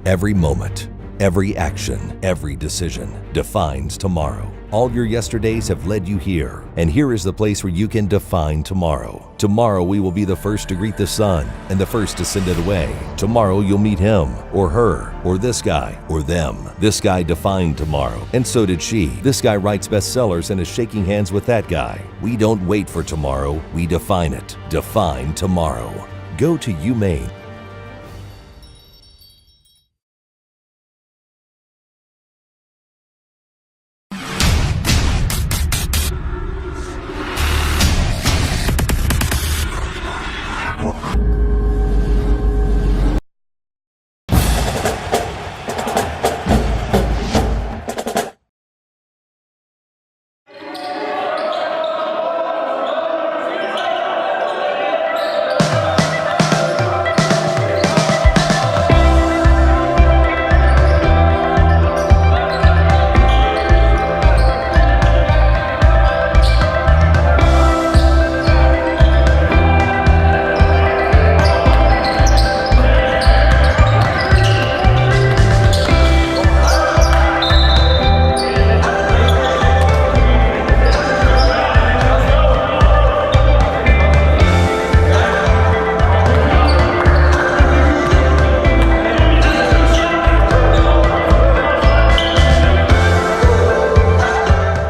Every moment, every action, every decision defines tomorrow. All your yesterdays have led you here, and here is the place where you can define tomorrow. Tomorrow we will be the first to greet the sun and the first to send it away. Tomorrow you'll meet him or her or this guy or them. This guy defined tomorrow, and so did she. This guy writes bestsellers and is shaking hands with that guy. We don't wait for tomorrow, we define it. Define tomorrow. Go to Maine.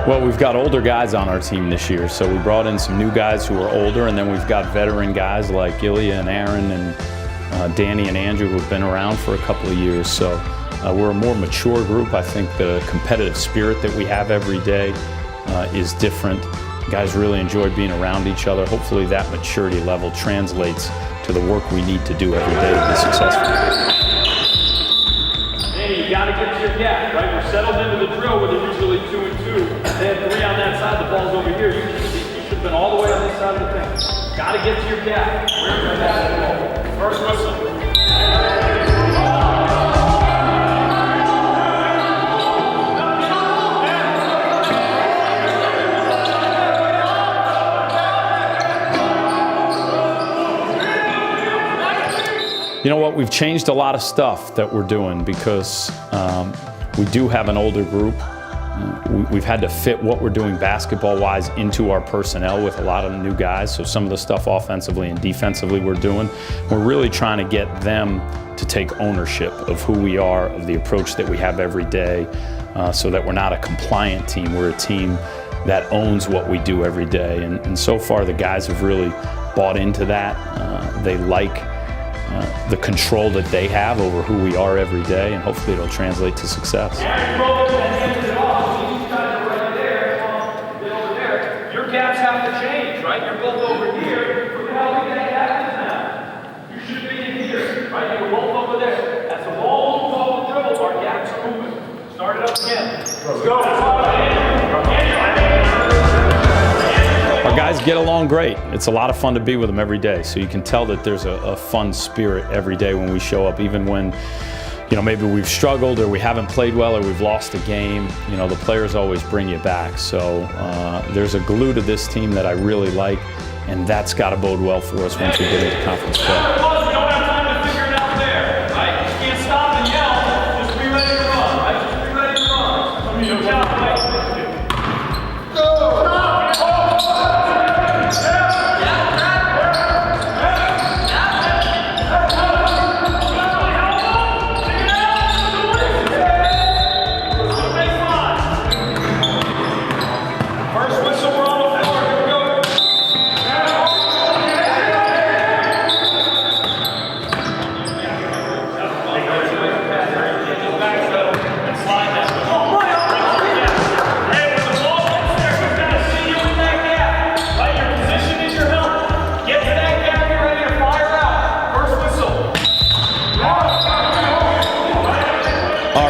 Well, we've got older guys on our team this year, so we brought in some new guys who are older, and then we've got veteran guys like Ilya and Aaron and Danny and Andrew who've been around for a couple of years. So we're a more mature group. I think the competitive spirit that we have every day is different. Guys really enjoy being around each other. Hopefully that maturity level translates to the work we need to do every day to be successful. Hey, you got to get to your gap, right? We're settled into the drill where they're usually 2 and 2. They have 3 on that side, the ball's over here. You should have been all the way on this side of the thing. Got to get to your gap. Where's your basketball? First whistle. You know what, we've changed a lot of stuff that we're doing because we do have an older group. We've had to fit what we're doing basketball-wise into our personnel with a lot of new guys. So some of the stuff offensively and defensively we're doing, we're really trying to get them to take ownership of who we are, of the approach that we have every day, so that we're not a compliant team. We're a team that owns what we do every day. And so far the guys have really bought into that. They like the control that they have over who we are every day, and hopefully it'll translate to success. Your gaps have to change, right? You're both over here. Who the hell are you going to have now? You should be in here, right? You're both over there. As the ball moves off the dribble, our gaps are moving. Start it up again. Let's go. Our guys get along great. It's a lot of fun to be with them every day. So you can tell that there's a fun spirit every day when we show up, even when, you know, maybe we've struggled or we haven't played well or we've lost a game. You know, the players always bring you back. So there's a glue to this team that I really like, and that's got to bode well for us once we get into conference play. We don't have time to figure it out there, right? You can't stop and yell. Just be ready to run, right? Just be ready to run. You know,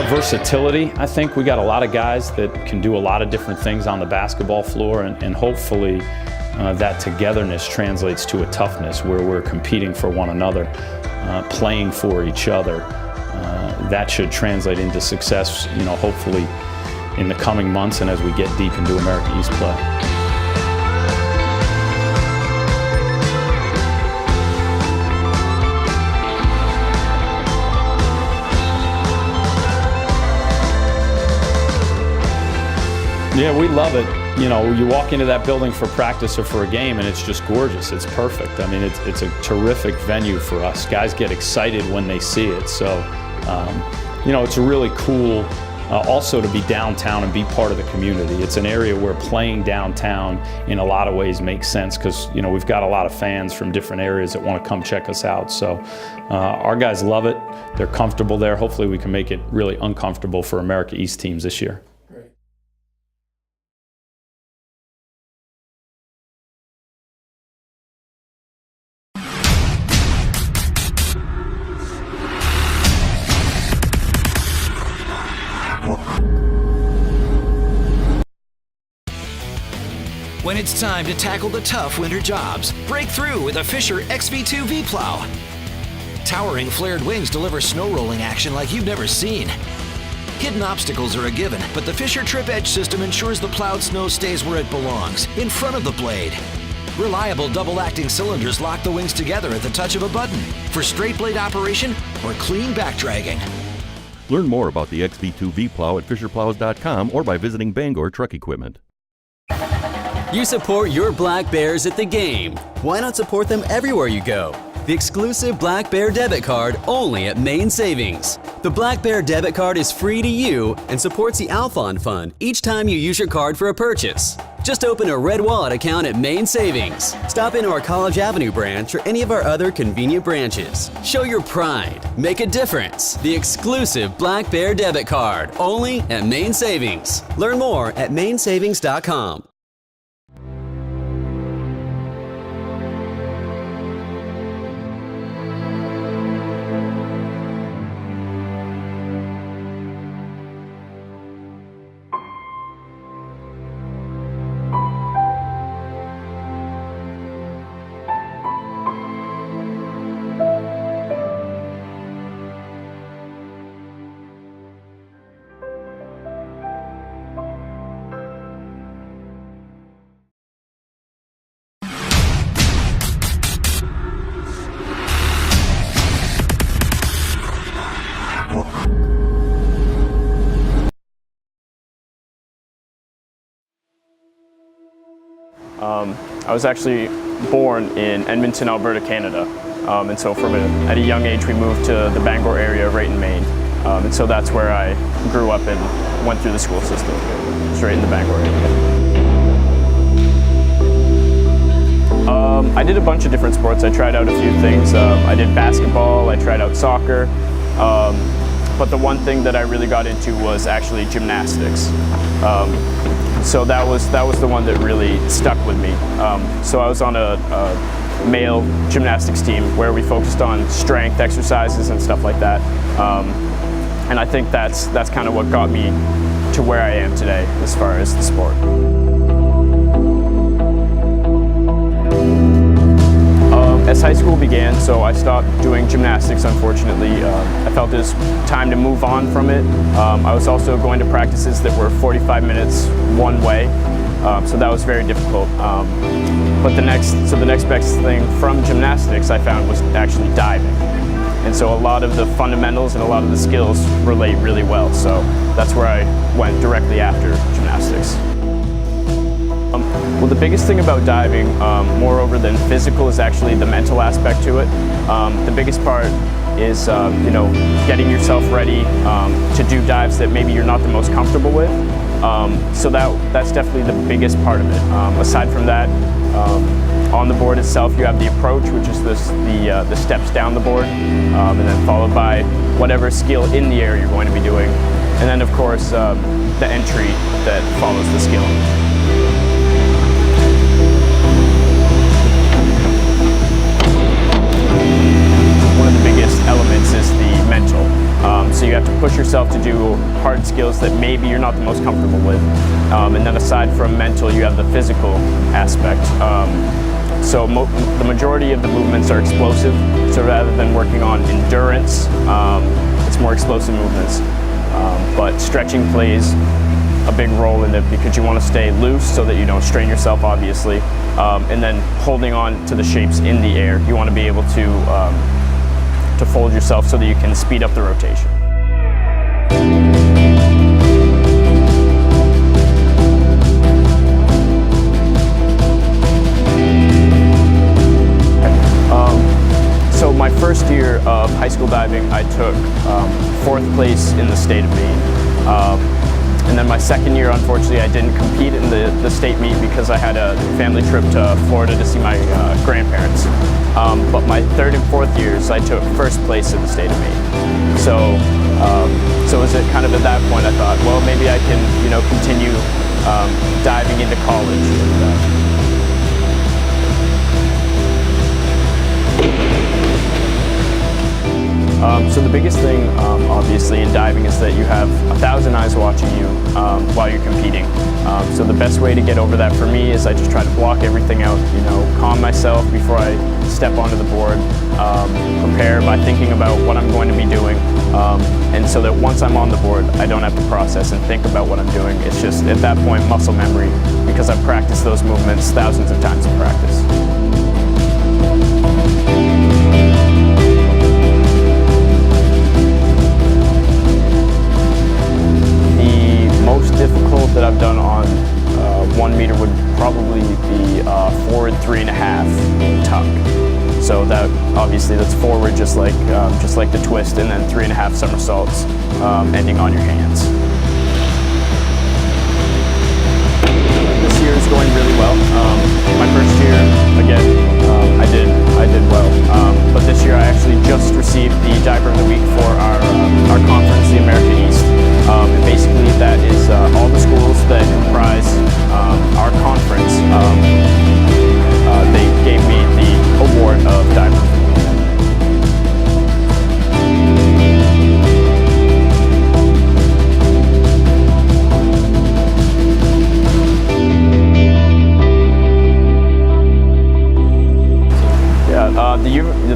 versatility. I think we got a lot of guys that can do a lot of different things on the basketball floor, and hopefully that togetherness translates to a toughness where we're competing for one another, playing for each other. That should translate into success, you know, hopefully in the coming months and as we get deep into America East play. Yeah, we love it. You know, you walk into that building for practice or for a game and it's just gorgeous. It's perfect. I mean, it's a terrific venue for us. Guys get excited when they see it. So, you know, it's really cool also to be downtown and be part of the community. It's an area where playing downtown in a lot of ways makes sense because, you know, we've got a lot of fans from different areas that want to come check us out. So our guys love it. They're comfortable there. Hopefully we can make it really uncomfortable for America East teams this year. When it's time to tackle the tough winter jobs, break through with a Fisher XV2 V-Plow. Towering flared wings deliver snow rolling action like you've never seen. Hidden obstacles are a given, but the Fisher Trip Edge system ensures the plowed snow stays where it belongs, in front of the blade. Reliable double-acting cylinders lock the wings together at the touch of a button for straight blade operation or clean backdragging. Learn more about the XV2 V-Plow at fisherplows.com or by visiting Bangor Truck Equipment. You support your Black Bears at the game. Why not support them everywhere you go? The exclusive Black Bear debit card only at Maine Savings. The Black Bear debit card is free to you and supports the Alphon Fund each time you use your card for a purchase. Just open a Red Wallet account at Maine Savings. Stop into our College Avenue branch or any of our other convenient branches. Show your pride. Make a difference. The exclusive Black Bear debit card only at Maine Savings. Learn more at mainsavings.com. I was actually born in Edmonton, Alberta, Canada, and so at a young age we moved to the Bangor area right in Maine, and so that's where I grew up and went through the school system, straight in the Bangor area. I did a bunch of different sports. I tried out a few things. I did basketball, I tried out soccer, but the one thing that I really got into was actually gymnastics. So that was the one that really stuck with me. So I was on a male gymnastics team where we focused on strength exercises and stuff like that. And I think that's kind of what got me to where I am today as far as the sport. As high school began, so I stopped doing gymnastics, unfortunately. I felt it was time to move on from it. I was also going to practices that were 45 minutes one way, so that was very difficult. But the next best thing from gymnastics I found was actually diving. And so a lot of the fundamentals and a lot of the skills relate really well, so that's where I went directly after gymnastics. Well, the biggest thing about diving, moreover than physical, is actually the mental aspect to it. The biggest part is, you know, getting yourself ready to do dives that maybe you're not the most comfortable with. So that's definitely the biggest part of it. Aside from that, on the board itself, you have the approach, which is the steps down the board, and then followed by whatever skill in the air you're going to be doing, and then of course the entry that follows the skill. Elements is the mental. So you have to push yourself to do hard skills that maybe you're not the most comfortable with. And then aside from mental, you have the physical aspect. So the majority of the movements are explosive. So rather than working on endurance, it's more explosive movements. But stretching plays a big role in it because you want to stay loose so that you don't strain yourself, obviously. And then holding on to the shapes in the air. You want to be able to fold yourself so that you can speed up the rotation. place in the state of Maine. And then my second year, unfortunately, I didn't compete in the state meet because I had a family trip to Florida to see my grandparents. But my third and fourth years, I took first place in the state of Maine. So it was kind of at that point I thought, well, maybe I can, continue diving into college. So the biggest thing, obviously, in diving is that you have 1,000 eyes watching you while you're competing. So the best way to get over that for me is I just try to block everything out, calm myself before I step onto the board, prepare by thinking about what I'm going to be doing, and so that once I'm on the board, I don't have to process and think about what I'm doing. It's just, at that point, muscle memory, because I've practiced those movements thousands of times in practice. Most difficult that I've done on 1 meter would probably be forward 3.5 tuck. So that obviously that's forward just like the twist, and then 3.5 somersaults ending on your hands. This year is going really well. My first year, again, I did well. But this year I actually just received the Diver of the Week for our conference, the America East. And basically that is all the schools that comprise our conference. They gave me the award of Diver of the Week.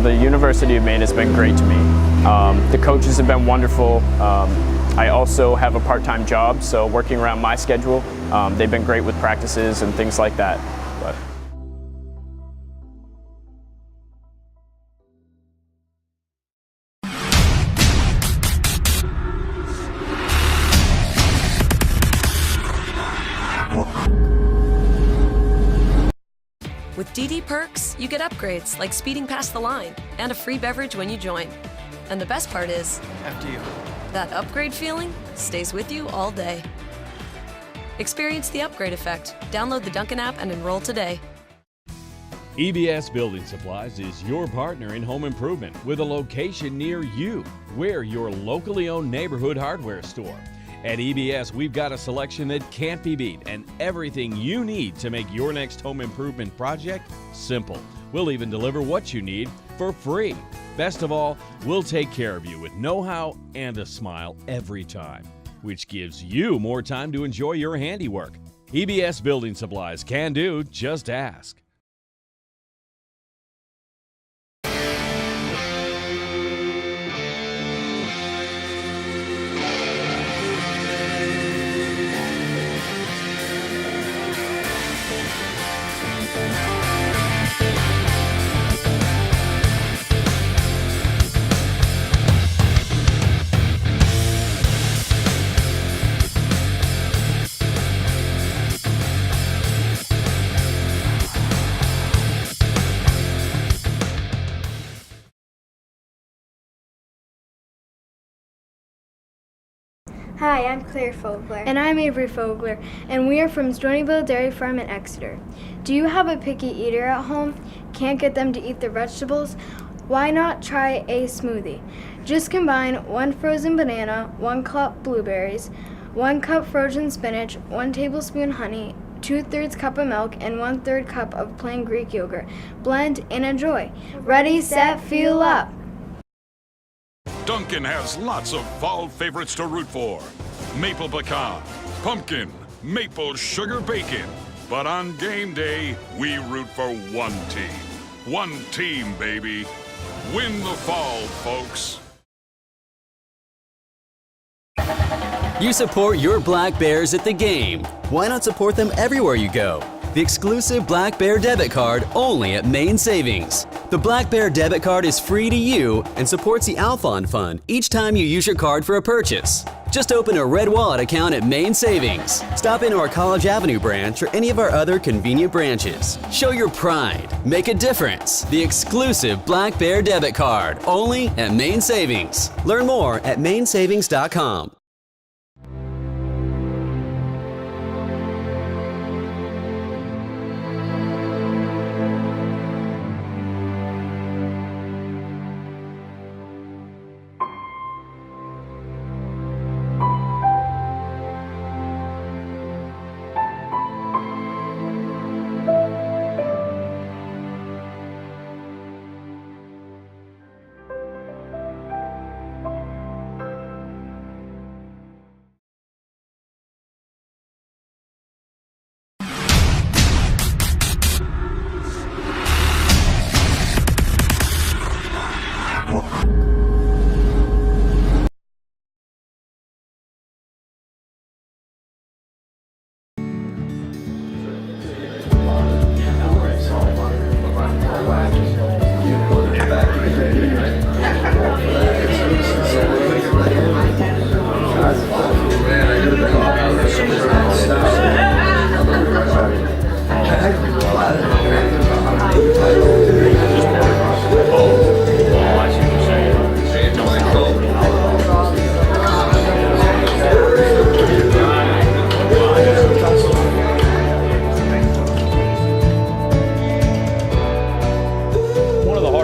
The University of Maine has been great to me. The coaches have been wonderful. I also have a part-time job, so working around my schedule, they've been great with practices and things like that. But with DD Perks, you get upgrades like speeding past the line and a free beverage when you join. And the best part is, After you. that upgrade feeling stays with you all day. Experience the upgrade effect. Download the Dunkin' app and enroll today. EBS Building Supplies is your partner in home improvement with a location near you. We're your locally owned neighborhood hardware store. At EBS, we've got a selection that can't be beat and everything you need to make your next home improvement project simple. We'll even deliver what you need for free. Best of all, we'll take care of you with know-how and a smile every time, which gives you more time to enjoy your handiwork. EBS Building Supplies can do, just ask. Hi, I'm Claire Fogler. And I'm Avery Fogler, and we are from Stonyville Dairy Farm in Exeter. Do you have a picky eater at home? Can't get them to eat their vegetables? Why not try a smoothie? Just combine 1 frozen banana, 1 cup blueberries, 1 cup frozen spinach, 1 tablespoon honey, 2/3 cup of milk, and 1/3 cup of plain Greek yogurt. Blend and enjoy. Ready, set, fuel up! Dunkin' has lots of fall favorites to root for. Maple pecan, pumpkin, maple sugar bacon. But on game day, we root for one team. One team, baby. Win the fall, folks. You support your Black Bears at the game. Why not support them everywhere you go? the exclusive Black Bear debit card only at Maine Savings. The Black Bear debit card is free to you and supports the Alphon Fund each time you use your card for a purchase. Just open a Red Wallet account at Maine Savings. Stop into our College Avenue branch or any of our other convenient branches. Show your pride. Make a difference. The exclusive Black Bear debit card only at Maine Savings. Learn more at mainsavings.com.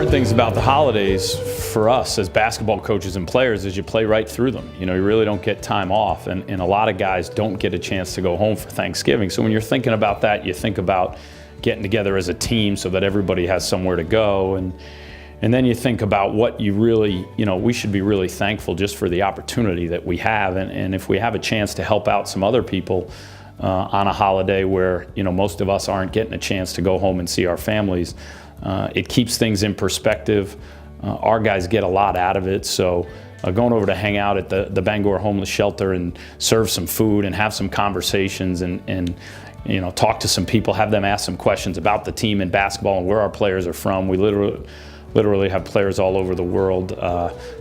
Things about the holidays for us as basketball coaches and players is you play right through them. You know, you really don't get time off, and a lot of guys don't get a chance to go home for Thanksgiving. So when you're thinking about that, you think about getting together as a team so that everybody has somewhere to go, and then you think about what you really, you know, we should be really thankful just for the opportunity that we have, and if we have a chance to help out some other people on a holiday where, you know, most of us aren't getting a chance to go home and see our families, it keeps things in perspective. Our guys get a lot out of it, so going over to hang out at the Bangor Homeless Shelter and serve some food and have some conversations and you know, talk to some people, have them ask some questions about the team in basketball and where our players are from. We literally have players all over the world.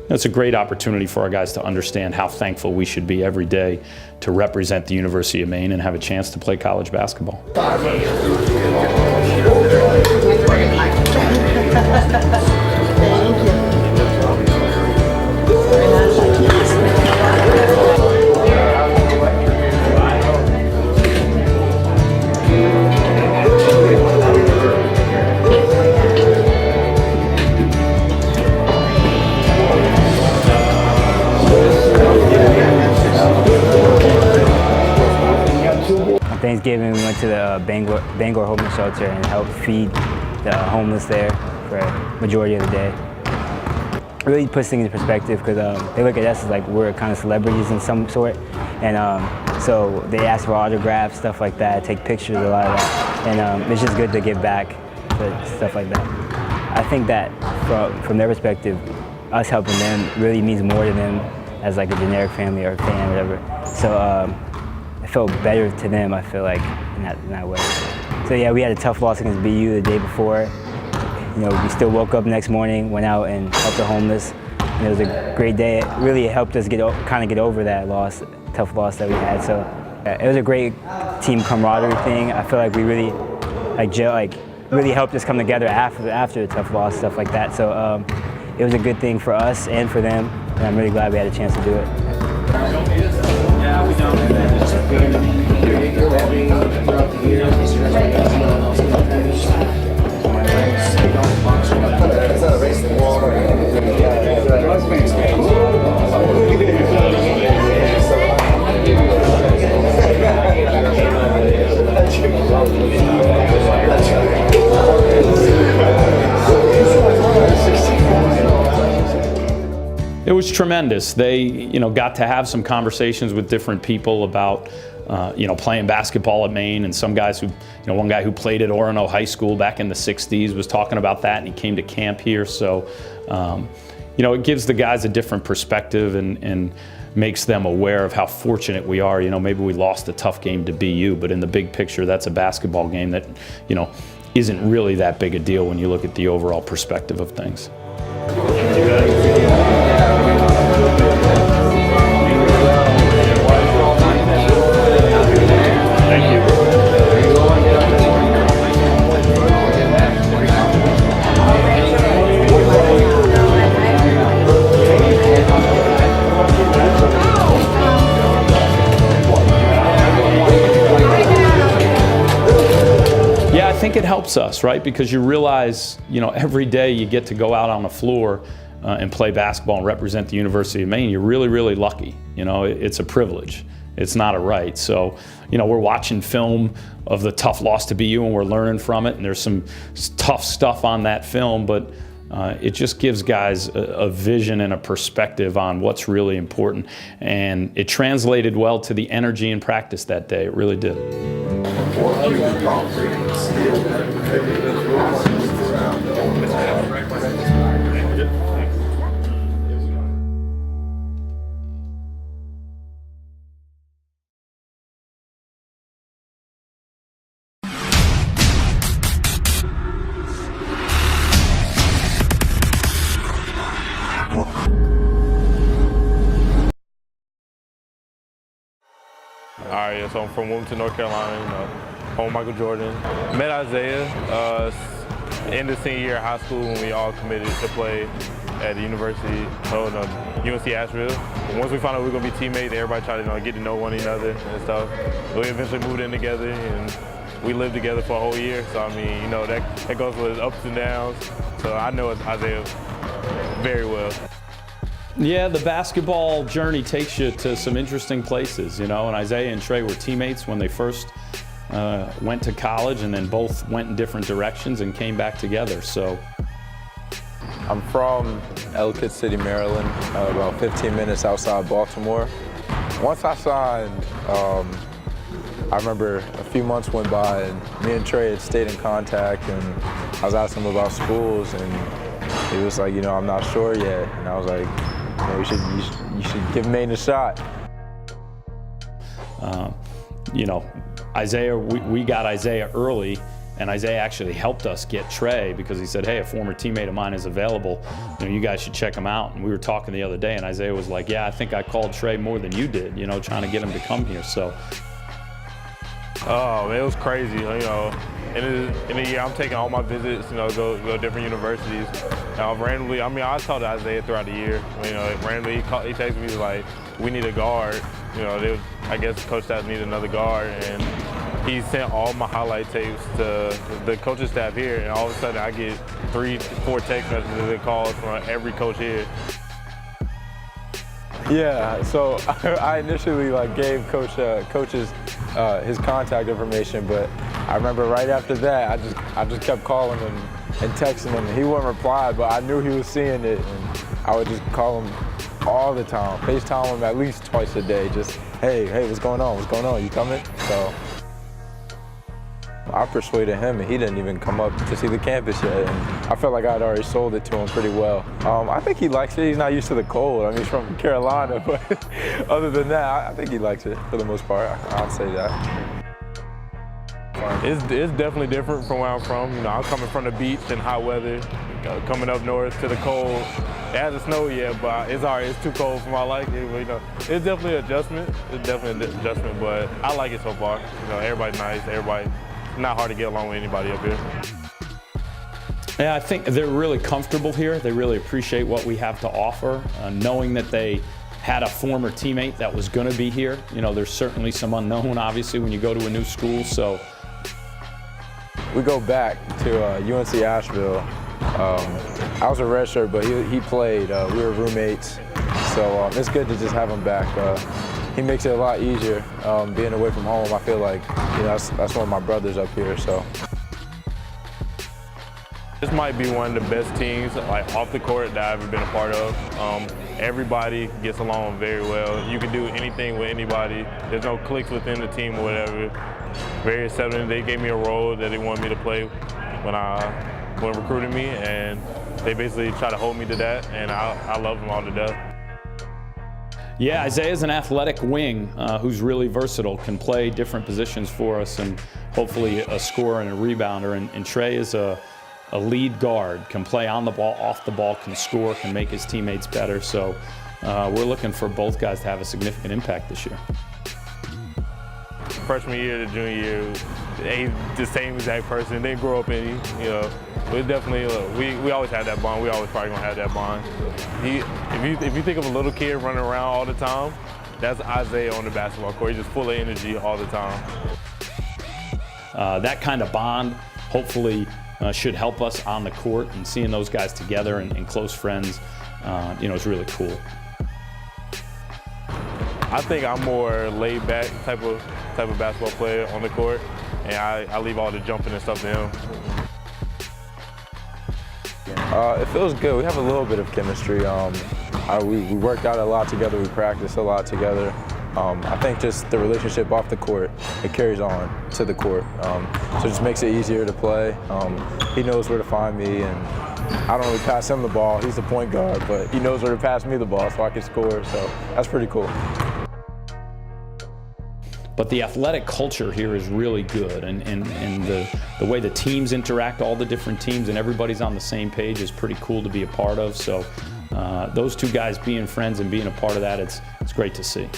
It's a great opportunity for our guys to understand how thankful we should be every day to represent the University of Maine and have a chance to play college basketball. Thanksgiving, we went to the Bangor Homeless Shelter and helped feed the homeless there for a majority of the day. It really puts things in perspective because they look at us as like we're kind of celebrities in some sort, and so they ask for autographs, stuff like that, take pictures, a lot of that, and it's just good to give back to stuff like that. I think that from their perspective, us helping them really means more to them as like a generic family or fan, whatever. So. It felt better to them, I feel like, in that way. So yeah, we had a tough loss against BU the day before. You know, we still woke up next morning, went out and helped the homeless. And it was a great day. It really helped us kind of get over that loss, tough loss that we had. So yeah, it was a great team camaraderie thing. I feel like we really, really helped us come together after the tough loss, stuff like that. So it was a good thing for us and for them, and I'm really glad we had a chance to do it. It was tremendous. They, you know, got to have some conversations with different people about, you know, playing basketball at Maine, and some guys who, you know, one guy who played at Orono High School back in the 60s was talking about that, and he came to camp here. So, you know, it gives the guys a different perspective, and makes them aware of how fortunate we are. You know, maybe we lost a tough game to BU, but in the big picture, that's a basketball game that, you know, isn't really that big a deal when you look at the overall perspective of things. Thank you. Yeah, I think it helps us, right? Because you realize, you know, every day you get to go out on the floor and play basketball and represent the University of Maine. You're really, really lucky. You know, it's a privilege. It's not a right. So, you know, we're watching film of the tough loss to BU and we're learning from it. And there's some tough stuff on that film, but it just gives guys a vision and a perspective on what's really important. And it translated well to the energy in practice that day. It really did. All right, so I'm from Wilmington, North Carolina, you know, home Michael Jordan. Met Isaiah in the senior year of high school when we all committed to play at the university, UNC Asheville. Once we found out we were going to be teammates, everybody tried to, you know, get to know one another and stuff. We eventually moved in together and we lived together for a whole year. So, I mean, you know, that goes with ups and downs. So I know Isaiah very well. Yeah, the basketball journey takes you to some interesting places, you know, and Isaiah and Trey were teammates when they first went to college, and then both went in different directions and came back together, so. I'm from Ellicott City, Maryland, about 15 minutes outside Baltimore. Once I signed, I remember a few months went by and me and Trey had stayed in contact, and I was asking him about schools, and he was like, you know, I'm not sure yet, and I was like, you should give Maine a shot. You know, Isaiah, we got Isaiah early, and Isaiah actually helped us get Trey because he said, hey, a former teammate of mine is available. You know, you guys should check him out. And we were talking the other day, and Isaiah was like, yeah, I think I called Trey more than you did, you know, trying to get him to come here, so. Oh, man, it was crazy, you know. In a year, I'm taking all my visits, you know, go to different universities. Randomly, I mean, I talked to Isaiah throughout the year. You know, randomly, he texted me like, we need a guard. You know, I guess coach staff needed another guard, and he sent all my highlight tapes to the coaching staff here, and all of a sudden I get 3 to 4 text messages and calls from every coach here. Yeah, so I initially gave coaches his contact information, but I remember right after that I just kept calling him and texting him. He wouldn't reply, but I knew he was seeing it, and I would just call him all the time, FaceTime him at least twice a day. Just hey, what's going on? What's going on? You coming? So I persuaded him, and he didn't even come up to see the campus yet. And I felt like I'd already sold it to him pretty well. I think he likes it. He's not used to the cold. I mean, he's from Carolina, but other than that, I think he likes it for the most part. I'd say that. It's definitely different from where I'm from. You know, I'm coming from the beach and hot weather, coming up north to the cold. It hasn't snowed yet, but it's alright. It's too cold for my liking. But, you know, it's definitely an adjustment. It's definitely an adjustment, but I like it so far. You know, everybody's nice. Everybody. Not hard to get along with anybody up here. Yeah, I think they're really comfortable here. They really appreciate what we have to offer, knowing that they had a former teammate that was going to be here. You know, there's certainly some unknown, obviously, when you go to a new school. So we go back to UNC Asheville. I was a redshirt, but he played. We were roommates, so it's good to just have him back. He makes it a lot easier being away from home. I feel like, you know, that's one of my brothers up here. So this might be one of the best teams, like off the court, that I've ever been a part of. Everybody gets along very well. You can do anything with anybody. There's no cliques within the team or whatever. Very accepting. They gave me a role that they wanted me to play when recruiting me, and they basically try to hold me to that, and I love them all to death. Yeah, Isaiah's an athletic wing who's really versatile, can play different positions for us, and hopefully a scorer and a rebounder. And Trey is a lead guard, can play on the ball, off the ball, can score, can make his teammates better. So we're looking for both guys to have a significant impact this year. Freshman year to junior year, ain't the same exact person. They grow up in you. But definitely, we always had that bond. We always probably gonna have that bond. If you think of a little kid running around all the time, that's Isaiah on the basketball court. He's just full of energy all the time. That kind of bond, hopefully, should help us on the court, and seeing those guys together and close friends, is really cool. I think I'm more laid back type of basketball player on the court, and I leave all the jumping and stuff to him. It feels good. We have a little bit of chemistry. We worked out a lot together. We practiced a lot together. I think just the relationship off the court, it carries on to the court. So it just makes it easier to play. He knows where to find me, and I don't really pass him the ball. He's the point guard, but he knows where to pass me the ball so I can score. So that's pretty cool. But the athletic culture here is really good, and the way the teams interact, all the different teams, and everybody's on the same page is pretty cool to be a part of. So those two guys being friends and being a part of that, it's great to see.